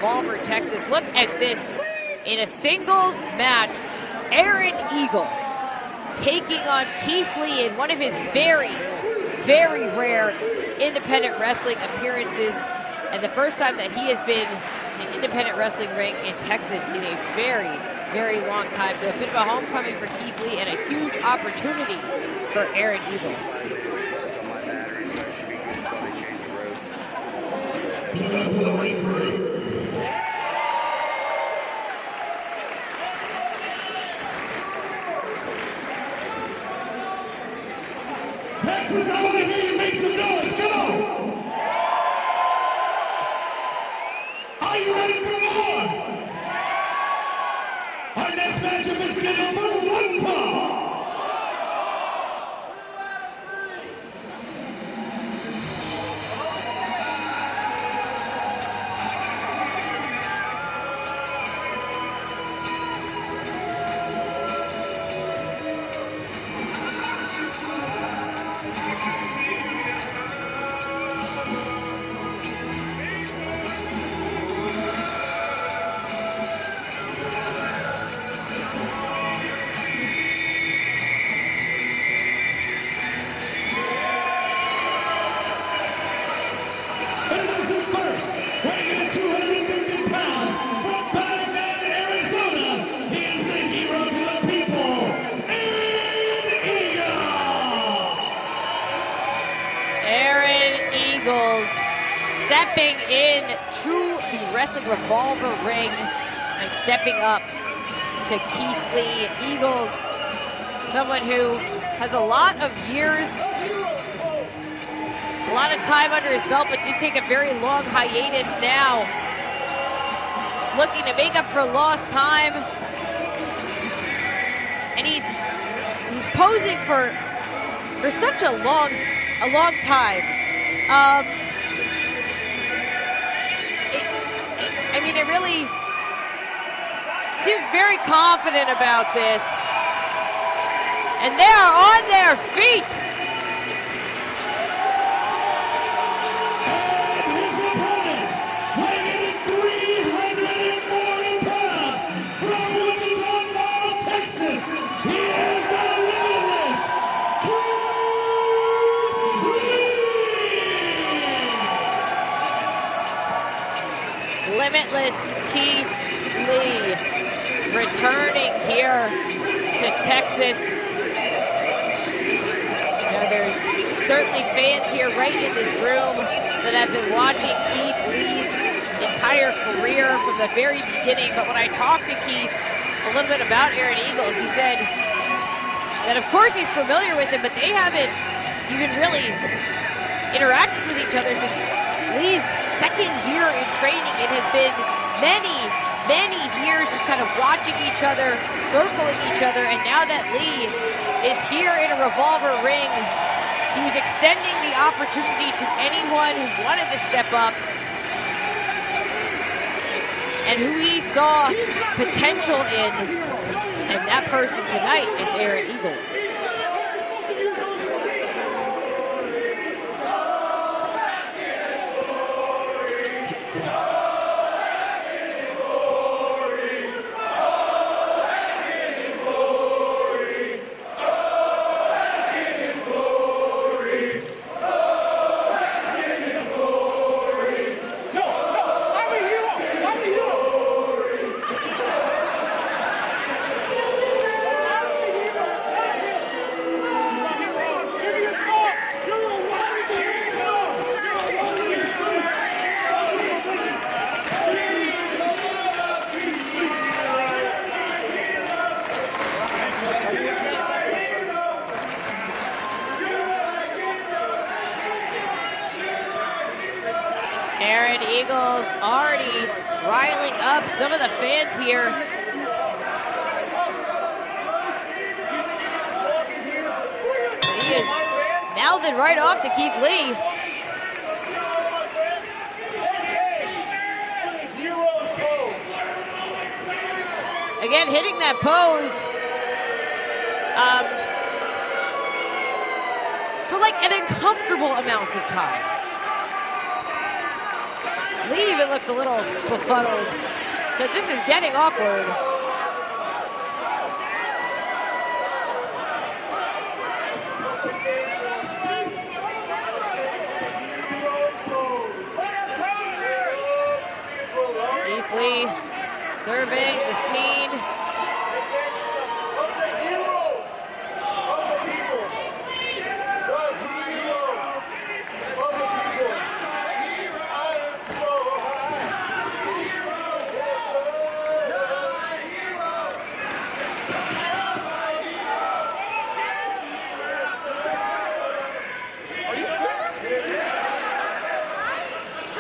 Revolver, Texas. Look at this. In a singles match, Aaron Eagle taking on Keith Lee in one of his very, very rare independent wrestling appearances, and the first time that he has been in an independent wrestling ring in Texas in a very, very long time. So a bit of a homecoming for Keith Lee and a huge opportunity for Aaron Eagle. Texas, I want to hear you make some noise. Come on. Are you ready for more? Our next matchup is scheduled for one fall. Stepping in to the Wrestling Revolver ring and stepping up to Keith Lee. Eagles, someone who has a lot of years, a lot of time under his belt, but did take a very long hiatus now. Looking to make up for lost time. And he's posing for such a long time. I mean, it really seems very confident about this. And they are on their feet. And his opponent, weighing in 340 pounds, from Wichita Falls, Texas, he is the Limitless Keith Lee returning here to Texas. You know, there's certainly fans here right in this room that have been watching Keith Lee's entire career from the very beginning. But when I talked to Keith a little bit about Aaron Eagles, he said that of course he's familiar with him, but they haven't even really interacted with each other since Lee's second year in training. It has been many years just kind of watching each other, circling each other, and now that Lee is here in a Revolver ring, he was extending the opportunity to anyone who wanted to step up and who he saw potential in, and that person tonight is Aaron Eagles. Aaron Eagles already riling up some of the fans here. He is mouthing right off to Keith Lee. Again, hitting that pose for like an uncomfortable amount of time. Lee even looks a little befuddled because this is getting awkward. Keith Lee surveying the scene.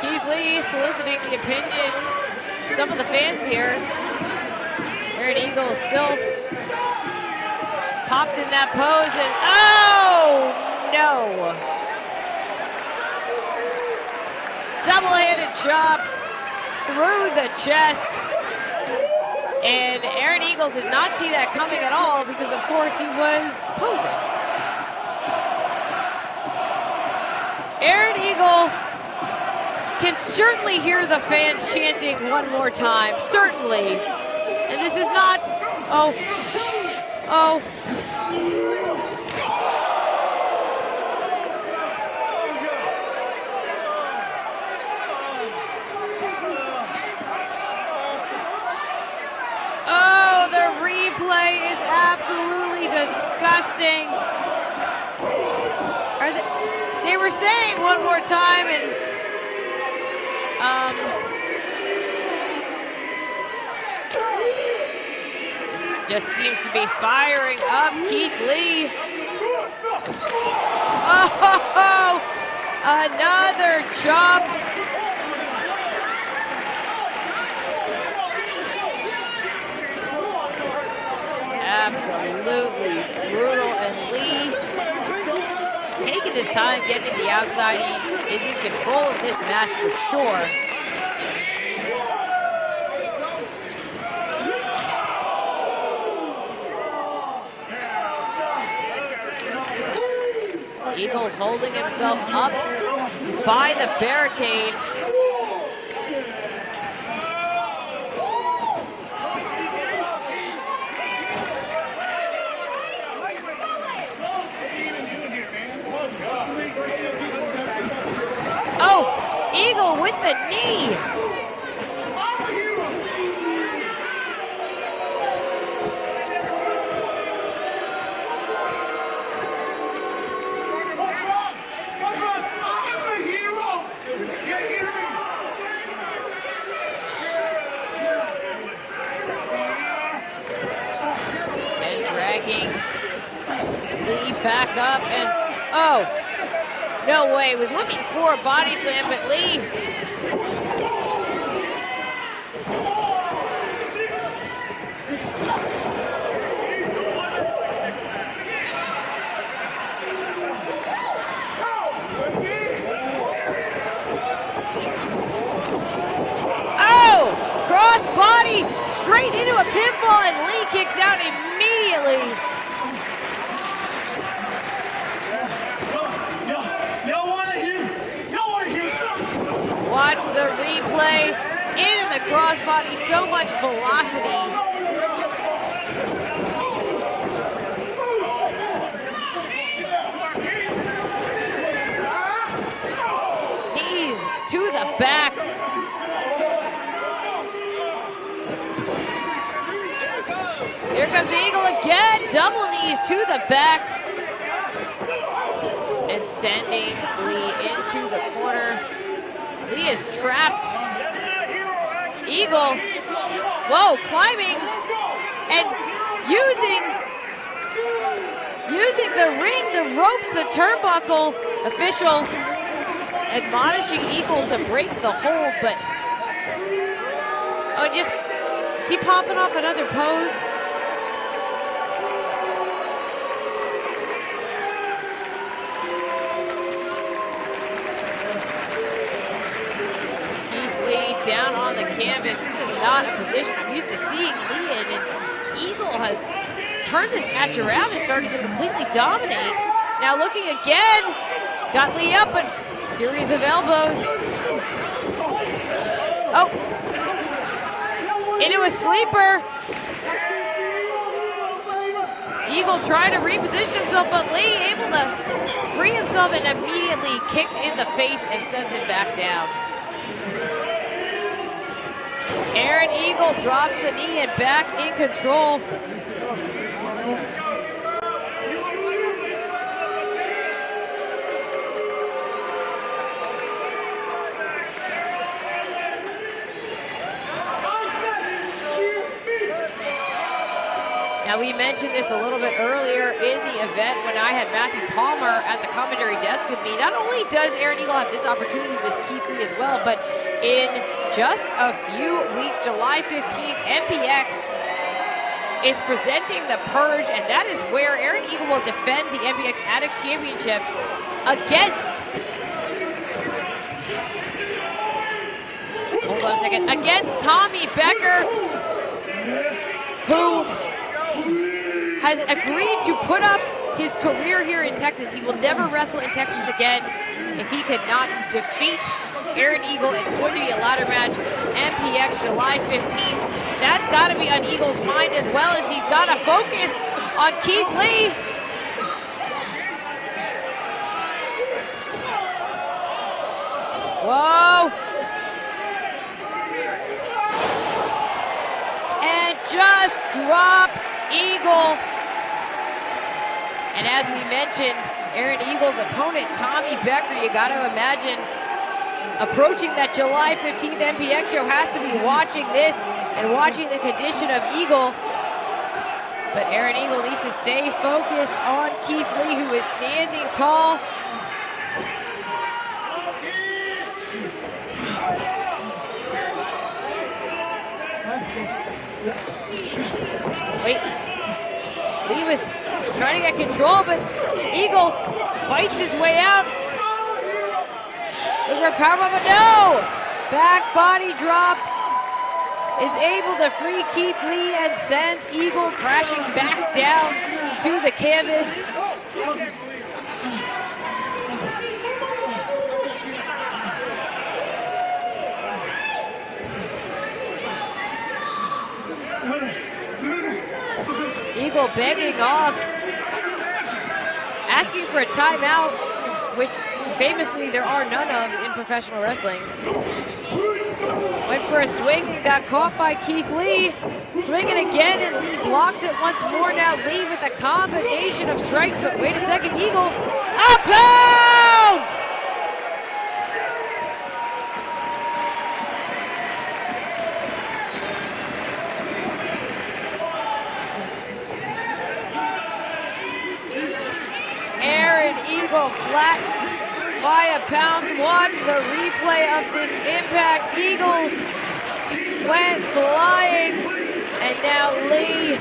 Keith Lee soliciting the opinion of some of the fans here. Aaron Eagle still popped in that pose and oh no! Double-handed chop through the chest. And Aaron Eagle did not see that coming at all because of course he was posing. Aaron Eagle can certainly hear the fans chanting one more time, certainly. And this is not, oh. Oh, the replay is absolutely disgusting. They were saying one more time and this just seems to be firing up Keith Lee. Oh, another chop. Absolutely brutal, and Lee taking his time getting to the outside. He is in control of this match for sure. Eagles holding himself up by the barricade. Oh, Eagle with the knee. And dragging Lee back up and oh. No way, was looking for a body slam, but Lee. Oh, cross body straight into a pinfall and Lee kicks out immediately. Watch the replay, into the crossbody, so much velocity. Knees to the back. Here comes Eagle again, double knees to the back. And sending Lee into the corner. Lee is trapped. Eagle, whoa, climbing and using the ring, the ropes, the turnbuckle. Official admonishing Eagle to break the hold, but oh, just, is he popping off another pose? Down on the canvas. This is not a position I'm used to seeing Lee in, and Eagle has turned this match around and started to completely dominate. Now looking again, got Lee up, and series of elbows. Oh! Into a sleeper. Eagle trying to reposition himself, but Lee able to free himself and immediately kicked in the face and sends him back down. Aaron Eagle drops the knee and back in control. Now, we mentioned this a little bit earlier in the event when I had Matthew Palmer at the commentary desk with me. Not only does Aaron Eagle have this opportunity with Keith Lee as well, but in just a few weeks, July 15th, MPX is presenting the Purge, and that is where Aaron Eagle will defend the MPX Addicts Championship against, hold on a second, against Tommy Becker, who has agreed to put up his career here in Texas. He will never wrestle in Texas again if he could not defeat Aaron Eagle. It's going to be a ladder match, MPX July 15th. That's got to be on Eagle's mind, as well as he's got to focus on Keith Lee. Whoa. And just drops Eagle. And as we mentioned, Aaron Eagle's opponent, Tommy Becker, you got to imagine approaching that July 15th MPX show, has to be watching this and watching the condition of Eagle. But Aaron Eagle needs to stay focused on Keith Lee, who is standing tall. Wait, Lee was trying to get control, but Eagle fights his way out. Look for a powerbomb, but no! Back body drop is able to free Keith Lee and sends Eagle crashing back down to the canvas. Eagle begging off, asking for a timeout, which famously there are none of in professional wrestling. Went for a swing and got caught by Keith Lee. Swinging again, and Lee blocks it once more. Now Lee with a combination of strikes, but wait a second, Eagle, a pounce! Aaron Eagle flattened by a pounce. Watch the replay of this impact. Eagle went flying, and now Lee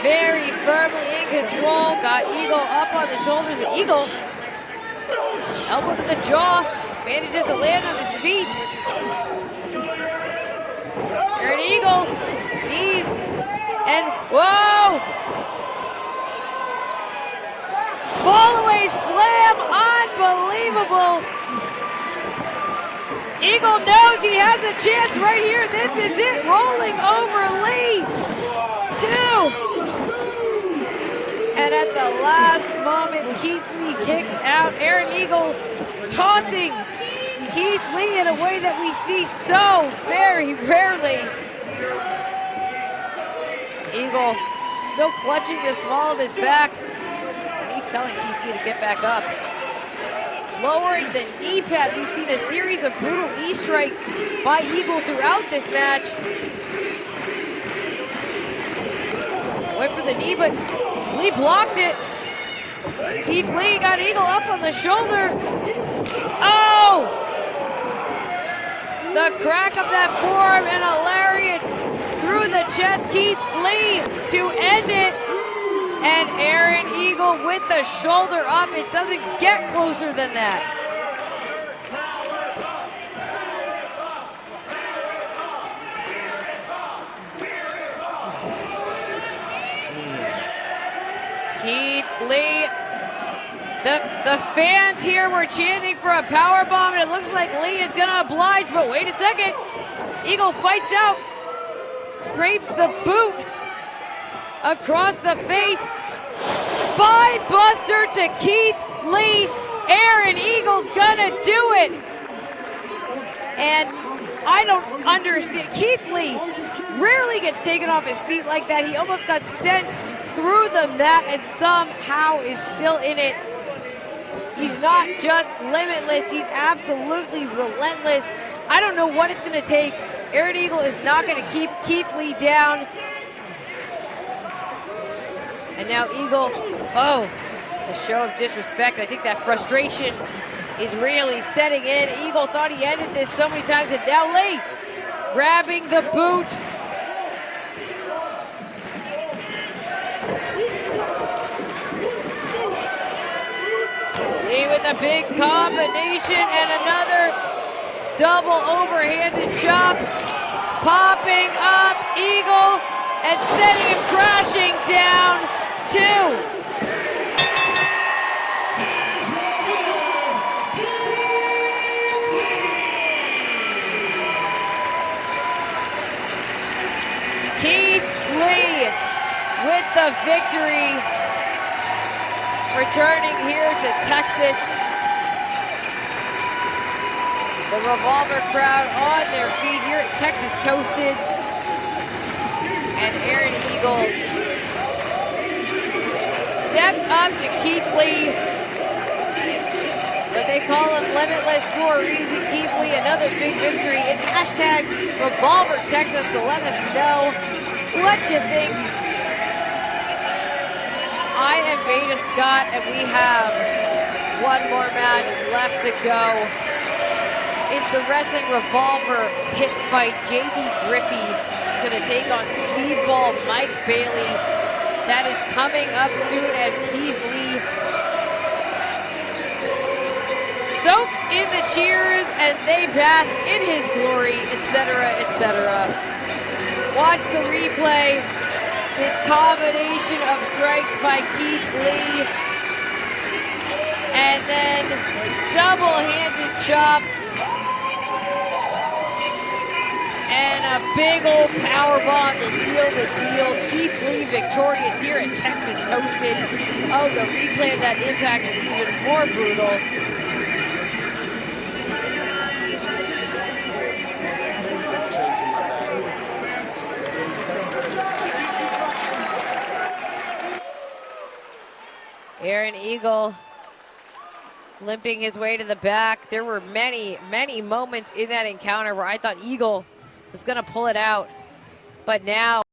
very firmly in control. Got Eagle up on the shoulders, but Eagle, elbow to the jaw, manages to land on his feet. Aaron Eagle, knees, and whoa! Fall-away slam, unbelievable. Eagle knows he has a chance right here. This is it, rolling over Lee. 2. And at the last moment, Keith Lee kicks out. Aaron Eagle tossing Keith Lee in a way that we see so very rarely. Eagle still clutching the small of his back. He's telling Keith Lee to get back up. Lowering the knee pad. We've seen a series of brutal knee strikes by Eagle throughout this match. Went for the knee, but Lee blocked it. Keith Lee got Eagle up on the shoulder. Oh! The crack of that forearm and a lariat through the chest. Keith Lee to end it. And Aaron Eagle with the shoulder up. It doesn't get closer than that. Keith Lee. The fans here were chanting for a powerbomb, and it looks like Lee is going to oblige, but wait a second. Eagle fights out, scrapes the boot across the face. Spine buster to Keith Lee. Aaron Eagle's gonna do it. And I don't understand. Keith Lee rarely gets taken off his feet like that. He almost got sent through the mat and somehow is still in it. He's not just limitless, he's absolutely relentless. I don't know what it's gonna take. Aaron Eagle is not gonna keep Keith Lee down. And now Eagle, oh, a show of disrespect. I think that frustration is really setting in. Eagle thought he ended this so many times, and now Lee grabbing the boot. Lee with a big combination and another double overhanded chop. Popping up Eagle and setting him crashing down. 2. Keith Lee with the victory, returning here to Texas. The Revolver crowd on their feet here at Texas Toasted. And Aaron Eagle stepped up to Keith Lee, but they call him Limitless for a reason. Keith Lee, another big victory. It's hashtag Revolver Texas to let us know what you think. I am Veda Scott, and we have one more match left to go. It's the Wrestling Revolver pit fight. JD Griffey is going to take on Speedball Mike Bailey. That is coming up soon as Keith Lee soaks in the cheers and they bask in his glory, etc., etc. Watch the replay. This combination of strikes by Keith Lee and then double-handed chop and a big old powerbomb to seal the deal. Keith Lee victorious here at Texas Toasted. Oh, the replay of that impact is even more brutal. Aaron Eagle limping his way to the back. There were many, many moments in that encounter where I thought Eagle was going to pull it out, but now